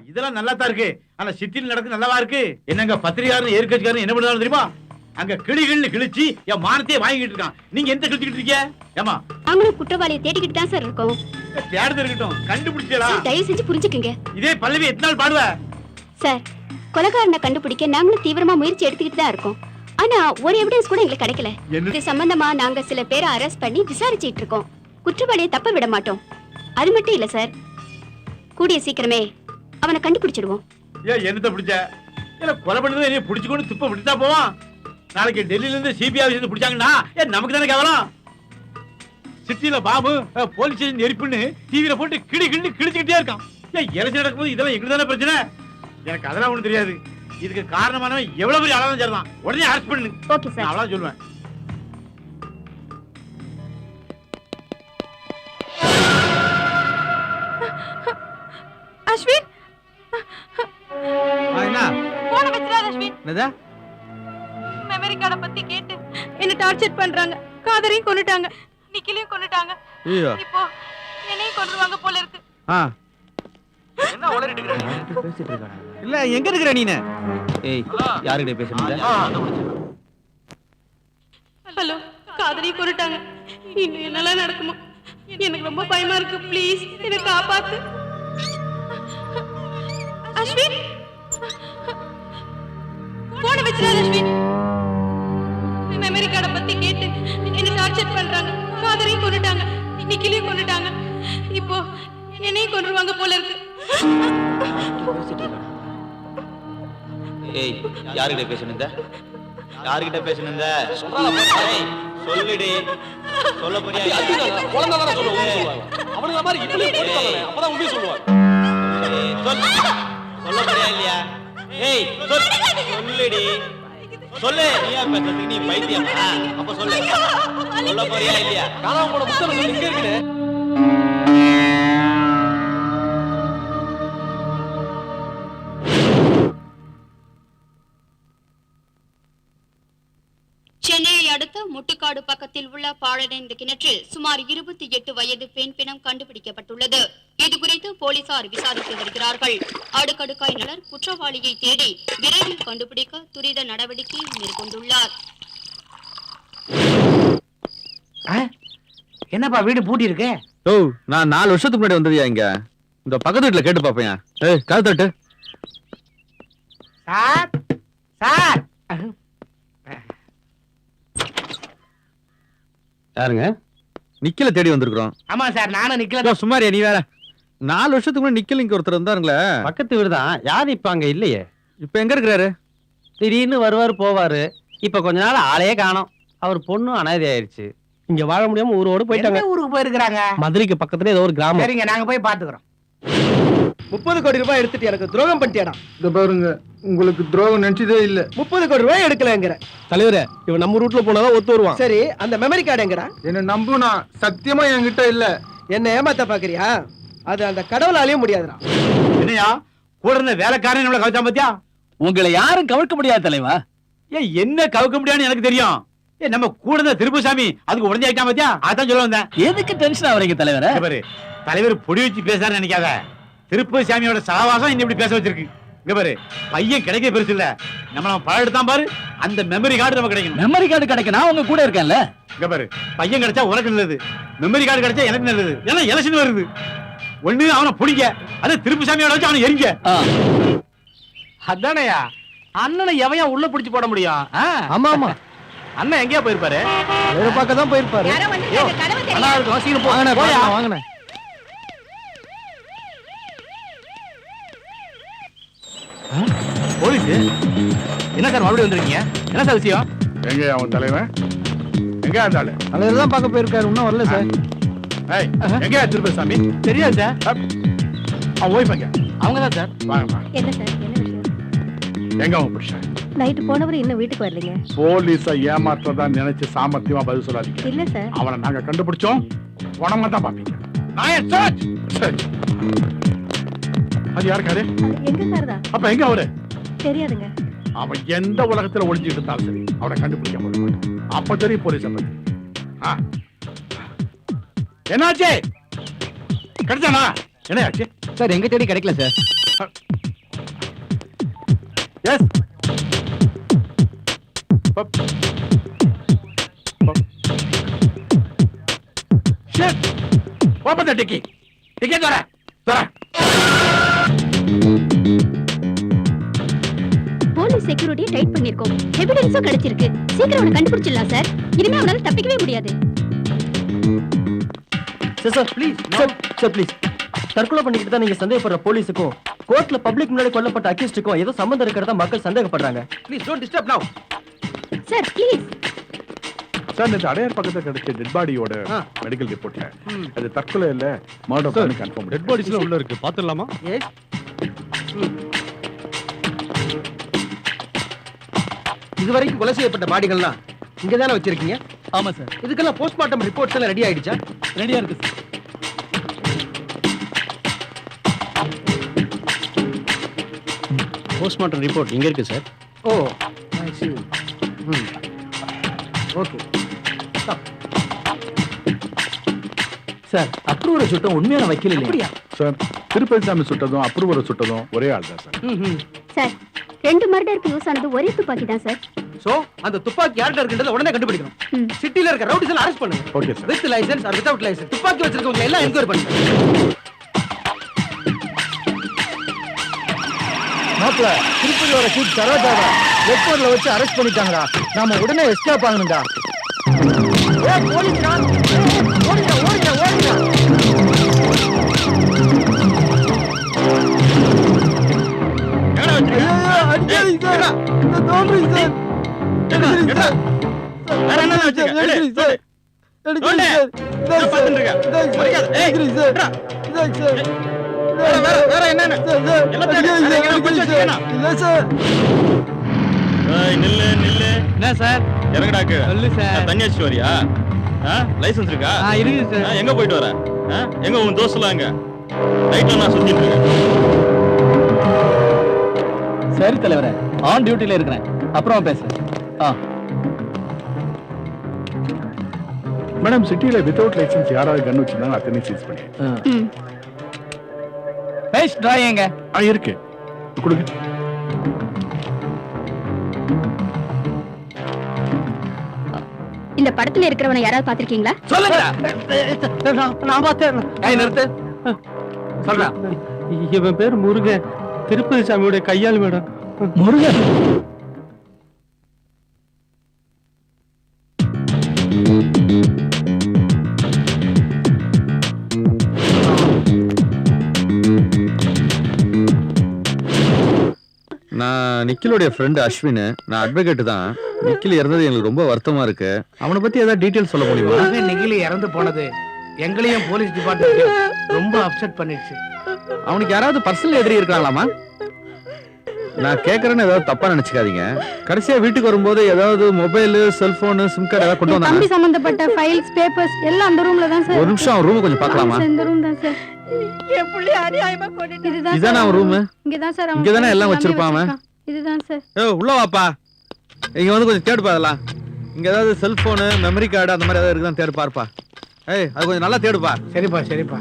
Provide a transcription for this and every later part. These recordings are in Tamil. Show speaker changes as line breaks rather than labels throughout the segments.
இதெல்லாம் நல்லா தான் இருக்கு. ஆனா சிட்டில நடக்கு நல்லாவா இருக்கு? என்னங்க பத்திரிகாரன் ஏற்கட்சிக்காரன் என்ன பண்ணுவாங்க தெரியுமா? அங்க கிளிகள்னு கிழிச்சு என் மானத்தையே வாங்கிட்டு இருக்கான். நீங்க எந்த கிழிச்சிட்டு இருக்கீங்க? ஏமா
நாங்களும் குற்றவாளியை தேடிக்கிட்டு தான் சார் இருக்கோம்.
தேடுது இருக்கட்டும், கண்டுபிடிச்சலா?
தயவு செஞ்சு புரிஞ்சுக்குங்க.
இதே பல்லவி எத்தனை நாள் பாடுவ?
சார், கொலைகாரனை கண்டுபிடிக்க நாங்களும் தீவிரமா முயற்சி எடுத்துக்கிட்டு தான் இருக்கோம். ஆனா ஒரு எவிடன்ஸ் கூட எங்களுக்கு கிடைக்கல. இது சம்பந்தமா நாங்க சில பேரை அரெஸ்ட் பண்ணி விசாரிச்சிட்டு இருக்கோம். குற்றவாளியை தப்ப விட மாட்டோம். அது மட்டும் இல்ல சார், கூடிய சீக்கிரமே அவனை கண்டுபிடிச்சிடுவோம்.
ஏன் என்னத்த பிடிச்ச? இல்ல கொலை பண்ணது என்ன பிடிச்சுக்கொண்டு துப்ப விட்டுட்டா போவான். நாளைக்கு டெல்லியில இருந்து சிபிஐ ஆபீஸ் பிடிச்சாங்கன்னா நமக்கு தானே கேவலம். சிட்டில பாபு போலீஸ் ஸ்டேஷன் நெருப்புன்னு டிவியில போட்டு கிழிச்சுக்கிட்டே இருக்கான். ஏன் எலெக்ஷன் நடக்கும்போது இதெல்லாம் எங்களுக்கு தானே பிரச்சனை? எனக்கு அதெல்லாம் ஒண்ணும் தெரியாது. இதுக்கு காரணமானவன் எவ்வளவு பெரிய ஆளாலும் சரிதான், உடனே அரெஸ்ட் பண்ணு.
ஓகே சார்,
அவ்வளவு சொல்லுவேன்.
அஸ்வின்,
என்ன
போன வெச்சறாத அஸ்வின்.
என்னது?
மெமரி கார்ட பத்தி கேட்டு என்ன டார்ச்சர் பண்றாங்க. காதரையும் கொன்னுட்டாங்க, நிக்கிலையும் கொன்னுட்டாங்க. இப்போ என்னையும் கொன்றுவாங்க போல இருக்கு.
என்ன உளறிட்டு இருக்கற? பேசிட்டு இருக்கடா. இல்ல எங்க இருக்கற நீனே? ஏய், யார்கிட்ட பேசுறீங்க?
ஹலோ, காதரையும் கொன்னுட்டாங்க. இன்னும் என்னலாம் நடக்குமோ? எனக்கு ரொம்ப பயமா இருக்கு. ப்ளீஸ் என்ன காப்பாத்து. அஸ்வின், போன வெச்சறாத அஸ்வின். மெமரி கார்ட பத்தி கேட்டு என்ன டார்ச்சர் பண்றாங்க. காதரையும் கொன்னுட்டாங்க, நிக்கிலையும் கொன்னுட்டாங்க. இப்போ என்னையும் கொன்றுவாங்க போல இருக்கு.
ஏய், யார்கிட்ட பேசுனீங்க? யார்கிட்ட பேசுனீங்க? சொல்லுடி. சொல்ல போறியா?
குழந்தை தான சொல்லுவாங்க. அவனுங்க மாதிரி இப்படி போடுவாங்க. அப்பதான் உண்மையை சொல்லுவாங்க.
சொல்ல போறியா இல்லையா? ஏய், சொல்லுடி. சொல்லு. நீயா பேசுறதுக்கு நீ பைத்தியமா? அப்ப சொல்லு. சொல்ல போறியா இல்லையா?
காணாம போன புத்தகம் இங்க இருக்குது.
சென்னையை அடுத்த முட்டுக்காடு பக்கத்தில் உள்ள பாழடைந்த கிணற்றில் சுமார் 28 வயது பெண் பிணம் கண்டுபிடிக்கப்பட்டுள்ளது. இதுகுறித்து போலீசார் விசாரித்து வருகிறார்கள். அடுக்கடுக்காய் நலர் குற்றவாளியை தேடி விரைவில் கண்டுபிடிக்க துரித நடவடிக்கை மேற்கொண்டுள்ளார்.
என்னப்பா வீடு பூட்டி இருக்கு?
ஓ, நான் 4 வருஷத்துக்கு முன்னாடி வந்ததியா இங்க. இந்த பக்கத்து வீட்டுல கேட்டு பாப்பேன். ஏய், காது தட்டு.
Sir sir.
யாருங்க? நிக்கல தேடி வந்திருக்கிறோம்.
ஆமா சார், நானும் நிக்கல.
சுமாரியா நீ வேற. 4 வருஷத்துக்கு முன்னாடி நிக்கல இங்க ஒருத்தர் இருந்தாருங்களே.
பக்கத்து வீடு தான். யாரு இப்ப அங்க இல்லையே.
இப்ப எங்க இருக்கிறாரு?
திடீர்னு வருவாரு போவாரு. இப்ப கொஞ்ச நாள் ஆளையே காணோம். அவர் பொண்ணு அனாதை ஆயிருச்சு. இங்க வாழ முடியாம ஊரோடு போயிட்டாங்க.
ஊருக்கு போயிருக்காங்க.
மதுரைக்கு பக்கத்துல ஏதோ ஒரு கிராமம்.
சரிங்க, நாங்க போய் பாத்துக்கிறோம்.
30 கோடி ரூபாய் எடுத்துட்டு எனக்கு துரோகம் பண்ணிட்டியாடா.
இந்த பாருங்க, உங்களுக்கு துரோகம் நினைச்சதே இல்ல.
30 கோடி ரூபாய் எடுக்கலங்கற.
தலைவரே, இவன் நம்ம ரூட்ல போனாதான் ஒத்து வருவான்.
சரி, அந்த மெமரி கார்டு எங்கடா?
என்ன நம்புனா, சத்தியமா என்கிட்ட இல்ல.
என்ன ஏமாத்த பாக்குறியா? அது அந்த கடவுளாலயும் முடியாதுடா.
என்னையா கூட இருந்த வேலைக்காரன் நம்மள கவுச்சா பாத்தியா?
உங்களை யாரும் கவிழ்க்க முடியாது தலைவா.
ஏன் என்ன கவுக்க முடியாதுன்னு எனக்கு தெரியும். நம்ம கூட இருந்த திருப்புசாமி அதுக்கு உடஞ்சு ஆயிட்டா பாத்தியா? அதான் சொல்ல வந்தேன்.
எதுக்கு டென்ஷன் ஆவறீங்க தலைவரே?
பாரு, தலைவர் பொடி வச்சு பேசாருன்னு நினைக்காத. திருப்புசாமியோட சகவாசம் இந்த இப்படி பேச வச்சிருக்கு. இங்க பாரு, பையன் கிடைக்க பெருசு இல்ல. நம்ம பழம் எடுத்தான் பாரு, அந்த மெமரி கார்டு நம்ம கிடைக்கணும்.
மெமரி கார்டு கிடைக்க நான் உங்க கூட இருக்கேன்ல.
இங்க பாரு, பையன் கிடைச்சா உனக்கு நல்லது, மெமரி கார்டு கிடைச்சா எனக்கு நல்லது. ஏன்னா எலெக்ஷன் வருது. ஒண்ணு அவனை பிடிங்க, அது திருப்புசாமியோட வச்சு அவனை எரிங்க. அதானயா அண்ணனை எவையா உள்ள பிடிச்சு போட முடியும்?
ஆமா ஆமா.
அண்ணன் எங்கேயா போயிருப்பாரு?
வேற பக்கம் தான் போயிருப்பாரு.
அண்ணா இருக்கும், சீக்கிரம் போ.
வாங்கண்ணே.
போலீஸ் என்ன சார் மறுபடியும் வந்திருக்கீங்க? என்ன சார் விஷயம்?
எங்க அவன் தலைவன்? எங்க இருந்தாலும்
தலைவர் தான் பார்க்க போயிருக்காரு. இன்னும் வரல சார்.
எங்க திருப்பசாமி?
தெரியாது சார்.
அவன் ஓய்வு எங்க?
அவங்க தான் சார்.
வாங்க.
என்ன சார், என்ன விஷயம்?
எங்க அவன் புருஷன்?
நைட்டு போனவர் இன்னும் வீட்டுக்கு வரலீங்க.
போலீஸ ஏமாற்றதா நினைச்சு சாமர்த்தியமா பதில் சொல்லாதீங்க.
இல்ல சார்.
அவனை நாங்க கண்டுபிடிச்சோம். பணமா தான் பாப்பீங்க. நான் சர்ச். அது யாருக்காரு?
எங்க சார் தான்?
அப்ப எங்க அவரு?
தெரியாதுங்க.
அவன் எந்த உலகத்துல ஒளிஞ்சிட்டு இருந்தாலும் சரி, அவனை கண்டுபிடிக்க முடியும். அப்ப தெரியும் போலீஸ் பத்தி. என்னாச்சு? கிடைச்சானா? என்ன ஆச்சு
சார் எங்க தேடி கிடைக்கல சார்.
எஸ் ஷிட் ஓபன் தி டிக்கெட் டிக்கெட் வர
போலீஸ் செக்யூரிட்டியை டைட் பண்ணிருக்கோம். எவிடன்ஸும் கிடைச்சிருக்கு. சீக்கிரம் அவனை கண்டுபிடிச்சிடலாம் சார். இனிமே அவனால தப்பிக்கவே முடியாது.
Sir please sir please. தற்கொலை பண்ணிக்கிட்டு தான் நீங்க சந்தேகப்படுற போலீஸுக்கும் கோர்ட்ல பப்ளிக் முன்னாடி கொல்லப்பட்ட அக்யூஸ்டுக்கும் ஏதோ சம்பந்தம் இருக்கிறதா மக்கள் சந்தேகப்படுறாங்க.
ப்ளீஸ் டோன்ட் டிஸ்டர்ப் நவ.
Sir please.
சார் இந்த அடையார் பக்கத்துல கிடைச்ச டெட் பாடியோட மெடிக்கல் ரிப்போர்ட்ல அது தற்கொலை இல்ல மர்டர் பண்ணி கன்ஃபார்ம்.
டெட் பாடிஸ்ல உள்ள இருக்கு, பாத்துடலாமா?
எஸ். இதுவரைக்கும் கொலை செய்யப்பட்ட பாடிகள்லாம் இங்க தானே வச்சிருக்கீங்க?
ஆமா சார்.
இதுக்கெல்லாம் போஸ்ட்மார்ட்டம் ரிப்போர்ட்ஸ் எல்லாம் ரெடி ஆயிடுச்சா?
ரெடியா இருக்கு சார். போஸ்ட்மார்ட்டம் ரிப்போர்ட் இங்க இருக்கு சார்.
ஓ ஐ see. ஓகே.
சார் அப்ரூவரை சுட்டம் உண்மையான வக்கீல் இல்லையா?
சார் திருப்பதி சாமி சுட்டதும் அப்ரூவரை சுட்டதும் ஒரே ஆள் தான் சார்.
சார் 2 மர்டருக்கு யூஸ் ஆனது ஒரே துப்பாக்கி தான் சார்.
சோ அந்த துப்பாக்கி யார்கிட்ட இருக்குன்றத உடனே கண்டுபிடிக்கணும். சிட்டில இருக்க ரவுடிஸ் எல்லாம் அரெஸ்ட் பண்ணுங்க.
Okay sir.
With licence or without licence துப்பாக்கி வச்சிருக்கவங்க எல்லாம் என்கொயரி பண்ணுங்க.
மாப்ள திருப்பதியோட சீட் சரோஜாவை வெப்பர்ல வச்சு அரெஸ்ட் பண்ணிட்டாங்கடா. நாம உடனே எஸ்கேப் ஆகணும்டா. ஏய் போலீஸ்டா, ஓடுங்க ஓடுங்க ஓடுங்க.
எங்கடா வச்சிருக்க? வேற என்ன வச்சிருக்க? வேற என்ன? நில்லு நில்லு.
என்ன சார்?
இறங்கடாக்கு.
சொல்லு சார்.
தண்ணி அடிச்சு வரியா? லைசன்ஸ் இருக்கா?
இருக்கு சார்.
எங்க போயிட்டு வர? எங்க உன் தோஸ்லாம் எங்க? ரைட்ல நான் சுத்திட்டு இருக்கேன்.
சரி தலைவரே, ஆன் டியூட்டில இருக்கிறேன். அப்புறம் பேசுறேன்.
மேடம் சிட்டில வித்அவுட் லைசென்ஸ் யாராவது கன் வச்சிருந்தாங்க அத்தனை சீஸ் பண்ணி.
பேஸ் டிராயிங்க
இருக்கு கொடுங்க.
இந்த படத்துல இருக்கிறவனை யாராவது பாத்திருக்கீங்களா?
சொல்லுங்க.
நான் பார்த்தேன்.
கை நிறுத்து. சொல்றா.
இவன் பேர் முருகன், திருப்பதி சாமியோட கையாள் மேடம்.
முருகன்
நான் நிக்கிலோடைய ஃப்ரெண்ட் அஸ்வின். நான் அட்வொகேட் தான். நிக்கில் இறந்தது எங்களுக்கு ரொம்ப வருத்தமா இருக்கு. அவனை பத்தி ஏதாவது டீடைல் சொல்ல முடியுமா?
நெகிழி இறந்து போனது எங்களையும் போலீஸ் டிபார்ட்மெண்ட் ரொம்ப அப்செட் பண்ணிடுச்சு.
அவனுக்கு யாராவது பர்சனல் எதிரி இருக்காங்களாமா? நான் கேக்குறேன்னு ஏதாவது தப்பா நினைச்சுக்காதீங்க. கடைசியா வீட்டுக்கு வரும்போது ஏதாவது மொபைல், செல்போன், சிம் கார்டு ஏதாவது கொண்டு வந்தாங்க?
சம்பந்தப்பட்ட ஃபைல்ஸ், பேப்பர்ஸ் எல்லாம் அந்த ரூம்ல தான் சார்.
ஒரு நிமிஷம் அவன் ரூம் கொஞ்சம் பார்க்கலாமா?
இந்த ரூம் தான் சார்.
என் புள்ளை அநியாயமா கொண்டுட்டு
இதானே அவன் ரூம்?
இங்க தான் சார்.
இங்க தானே எல்லாம் வச்சிருப்பான் அவன்.
இதுதான் சார்.
உள்ள வாப்பா. இங்க வந்து கொஞ்சம் தேடு பாதலாம். இங்க ஏதாவது செல்போனு, மெமரி கார்டு அந்த மாதிரி ஏதாவது இருக்குதான் தேடு பாருப்பா. அது கொஞ்சம் நல்லா தேடுப்பா.
சரிப்பா சரிப்பா.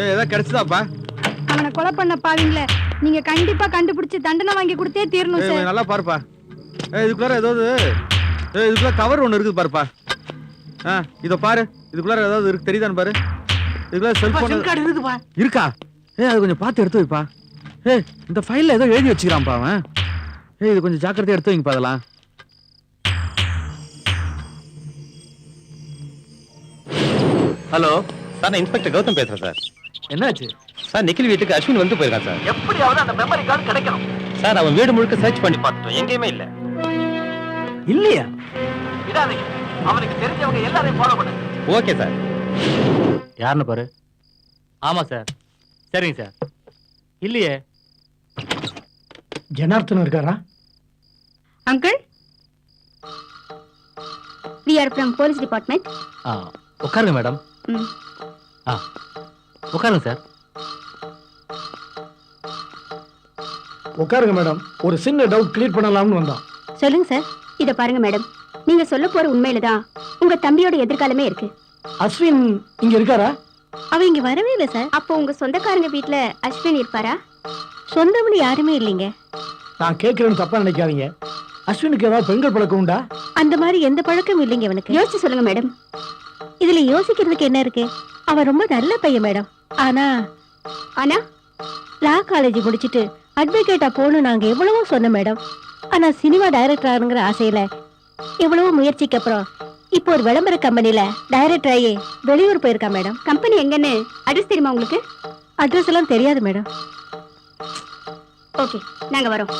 ஏதாவது கிடைச்சதாப்பா?
அவனை கொலை பண்ண பாவீங்களே, நீங்க கண்டிப்பா கண்டுபிடிச்சு தண்டனை வாங்கி கொடுத்தே தீரணும் சார்.
நல்லா பாருப்பா. இதுக்குள்ளார ஏதாவது இதுக்குள்ள கவர் ஒண்ணு இருக்குது பாருப்பா. இத பாரு. இதுக்குள்ளார ஏதாவது இருக்கு தெரியுதான்னு பாரு. இதுக்குள்ள செல்போன்
கார்டு இருக்குப்பா.
இருக்கா? அது கொஞ்சம் பார்த்து எடுத்து வைப்பா. இந்த ஃபைல்ல ஏதோ எழுதி வச்சுக்கிறான்ப்பா அவன். இது கொஞ்சம் ஜாக்கிரதையா எடுத்து வைங்க அதெல்லாம்.
ஹலோ
சார், நான் இன்ஸ்பெக்டர் கௌதம் பேசுறேன் சார்.
என்னாச்சு
சார், நிக்கில் வீட்டுக்கு அஸ்வின் வந்து போயிருக்கான் சார்.
எப்படியாவது அந்த மெமரி கார்டு கிடைக்கணும்.
சார், அவன் வீடு முழுக்க சர்ச் பண்ணி பார்த்துட்டோம், எங்கேயுமே இல்ல.
இல்லையா?
விடாதீங்க. அவனுக்கு தெரிஞ்சவங்க எல்லாரையும் ஃபாலோ பண்ணுங்க.
Okay sir.
யாருன்னு பாரு. ஆமா சார். சரிங்க சார். இல்லையே.
ஜனார்த்தன் இருக்காரா?
Uncle, we are from police department.
உட்காருங்க மேடம். உட்காருங்க சார்.
உட்காருங்க மேடம். ஒரு சின்ன டவுட் கிளியர் பண்ணலாம்னு வந்தோம்.
சொல்லுங்க சார். இத பாருங்க மேடம், நீங்க சொல்ல போற உண்மையில தான் உங்க தம்பியோட எதிர்காலமே இருக்கு.
அஸ்வின் இங்க இருக்காரா?
அவ இங்க வரவே இல்லை சார். அப்போ உங்க சொந்தக்காரங்க வீட்ல அஸ்வின் இருப்பாரா? சொந்தம்னு யாருமே இல்லைங்க.
நான் கேட்கிறேன்னு தப்பா நினைக்காதீங்க. அஸ்வினுக்கு ஏதாவது பெண்கள் பழக்கம் உண்டா?
அந்த மாதிரி எந்த பழக்கமும் இல்லைங்க அவனுக்கு. யோசிச்சு சொல்லுங்க மேடம். இதுல யோசிக்கிறதுக்கு என்ன இருக்கு? அவன் ரொம்ப நல்ல பையன் மேடம். ஆனா ஆனா லா காலேஜ் முடிச்சிட்டு அட்வொகேட்டா போகணும் நாங்க எவ்வளவோ சொன்னோம் மேடம். ஆனா சினிமா டைரக்டர் ஆகுங்கிற ஆசையில எவ்வளவோ முயற்சிக்கு அப்புறம் இப்போ ஒரு விளம்பர கம்பெனில டைரக்டர் ஆகி வெளியூர் போயிருக்கா மேடம். கம்பெனி எங்கன்னு அட்ரஸ் தெரியுமா உங்களுக்கு? அட்ரஸ் எல்லாம் தெரியாது மேடம். ஓகே, நாங்க வரோம்.